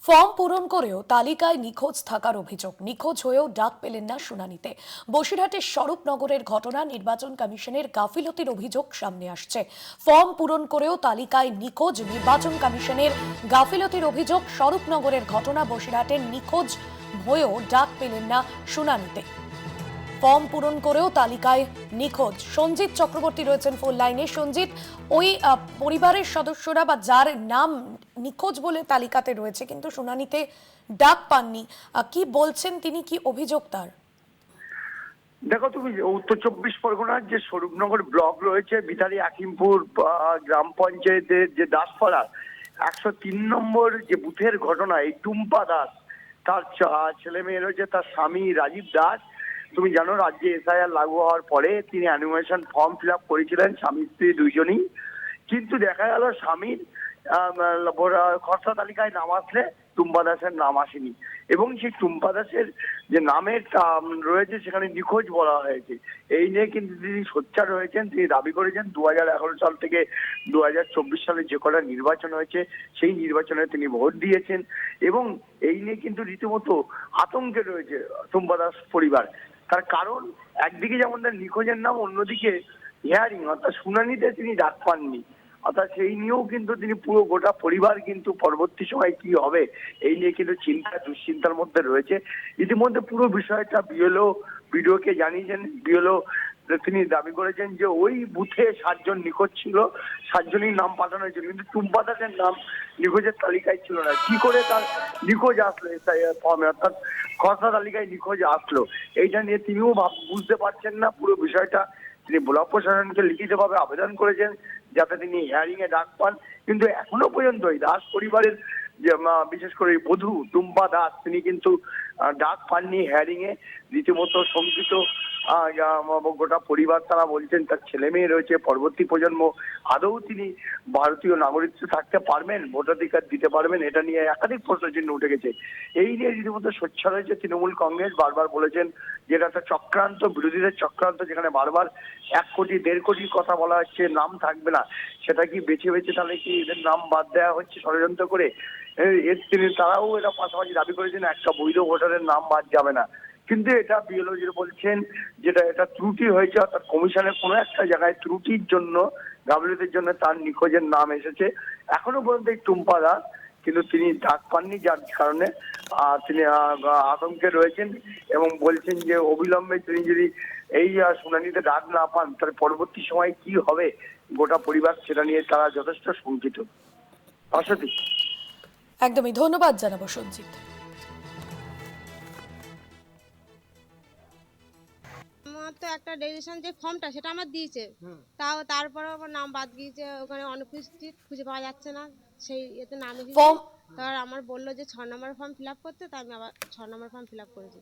Form পূরণ করেও তালিকায় নিখোঁজ থাকার অভিযোগ, নিখোঁজ হয়েও ডাক পেলেন না শুনানিতে। বসিরহাটের স্বরূপনগরের ঘটনা, নির্বাচন কমিশনের গাফিলতির অভিযোগ সামনে আসছে। ফর্ম পূরণ করেও তালিকায় নিখোঁজ, নির্বাচন কমিশনের গাফিলতির অভিযোগ। স্বরূপনগরের ঘটনা, বসিরহাটের নিখোঁজ হয়েও ডাক পেলেন না শুনানিতে। ফর্ম পূরণ করেও তালিকায় নিখোঁজ। সঞ্জিত চক্রবর্তী রয়েছেন ফোন লাইনে। সঞ্জিত, ওই পরিবারের সদস্যরা বা যার নাম নিখোঁজ বলে তালিকাতে রয়েছে কিন্তু শুনানিতে ডাক পাননি, কি বলছেন তিনি, কি অভিযোগ তার? দেখো, তুমি উত্তর চব্বিশ পরগনার যে স্বরূপনগর ব্লক রয়েছে, বিতারি হাকিমপুর গ্রাম পঞ্চায়েতের যে দাসপাড়া 103 নম্বর যে বুথের ঘটনা, এই টুম্পা দাস, তার ছেলে মেয়ে রয়েছে, তার স্বামী রাজীব দাস। তুমি জানো, রাজ্যে এসআইআর লাগু হওয়ার পরে তিনি অ্যানুয়েশন ফর্ম ফিল আপ করেছিলেন, স্বামী স্ত্রী দুইজনই। কিন্তু দেখা গেল স্বামীর খসড়া তালিকায় নাম আসলে টুম্পা দাসের নাম আসেনি, এবং সেই টুম্পা দাসের যে নামের রয়েছে সেখানে নিখোঁজ বলা হয়েছে। এই নিয়ে কিন্তু তিনি সোচ্চার হয়েছেন। তিনি দাবি করেছেন 2011 সাল থেকে 2024 সালে যে কটা নির্বাচন হয়েছে সেই নির্বাচনে তিনি ভোট দিয়েছেন, এবং এই নিয়ে কিন্তু রীতিমতো আতঙ্কে রয়েছে টুম্পা দাস পরিবার। তার কারণ, একদিকে যেমন তার নিখোঁজের নাম, অন্যদিকে হিয়ারিং অর্থাৎ শুনানিতে তিনি ডাক পাননি। অর্থাৎ সেই নিয়েও কিন্তু তিনি, পুরো গোটা পরিবার কিন্তু পরবর্তী সময় কি হবে এই নিয়ে কিন্তু দুশ্চিন্তার মধ্যে রয়েছে। ইতিমধ্যে পুরো বিষয়টা বিডিওকে জানিয়েছেন। বিএলও তিনি দাবি করেছেন যে ওই বুথে 7 জন নিখোঁজ ছিল, 7 জনই নাম পাঠানো হয়েছিল, কিন্তু টুম্পা দাসের নাম নিখোঁজের তালিকায় ছিল না। কি করে তার নিখোঁজ আসলো এসআইআর ফর্মে, অর্থাৎ খসড়া তালিকায় নিখোঁজ আসলো, এইটা নিয়ে তিনিও বুঝতে পারছেন না পুরো বিষয়টা। তিনি ব্লক প্রশাসনকে লিখিতভাবে আবেদন করেছেন যাতে তিনি হিয়ারিং এ ডাক পান, কিন্তু এখনো পর্যন্ত এই দাস পরিবারের যে বিশেষ করে বধূ টুম্পা দাস, তিনি কিন্তু ডাক পাননি হিয়ারিং এ। রীতিমতো শঙ্কিত গোটা পরিবার। তারা বলছেন তার ছেলে মেয়ে রয়েছে, পরবর্তী প্রজন্ম, আদৌ তিনি ভারতীয় নাগরিকত্ব থাকতে পারবেন, ভোটাধিকার দিতে পারবেন, এটা নিয়ে একাধিক প্রশ্নচিহ্ন উঠে গেছে। এই নিয়ে রীতিমতো সোচ্চার হয়েছে তৃণমূল কংগ্রেস। বারবার বলেছেন যে এটা একটা চক্রান্ত, বিরোধীদের চক্রান্ত, যেখানে বারবার 1 কোটি 1.5 কোটির কথা বলা হচ্ছে, নাম থাকবে না। সেটা কি বেছে বেছে তাহলে কি এদের নাম বাদ দেওয়া হচ্ছে ষড়যন্ত্র করে? তারাও এটা পাশাপাশি দাবি করেছেন একটা বৈধ ভোটারের নাম বাদ যাবে না। কিন্তু এটা বিএলও বলছেন যেটা এটা ত্রুটি হয়েছে, অর্থাৎ কমিশনের কোনো একটা জায়গায় ত্রুটির জন্য, গাফিলতির জন্য তার নিখোঁজের নাম এসেছে। এখনো পর্যন্ত এই টুম্পা দাস কিন্তু তিনি ডাক পাননি, যার কারণে তিনি আতঙ্কে রয়েছেন, এবং বলছেন যে অবিলম্বে তিনি যদি এই শুনানিতে ডাক না পান তাহলে পরবর্তী সময় কি হবে গোটা পরিবার, সেটা নিয়ে তারা যথেষ্ট শঙ্কিত। অসতী। একদমই, ধন্যবাদ জানাবো সঞ্জিত। আমার তো একটা রেজিস্ট্রেশন যে ফর্মটা সেটা আমার দিয়েছে, তাও তারপরে আমার নাম বাদ গিয়েছে, ওখানে অনুপস্থিত, খুঁজে পাওয়া যাচ্ছে না, সেই এতে নাম এসেছে। ফর্ম তারপর আমার বললো যে 6 নম্বর ফর্ম ফিল আপ করতে, তাই আমি আবার 6 নম্বর ফর্ম ফিল আপ করেছি।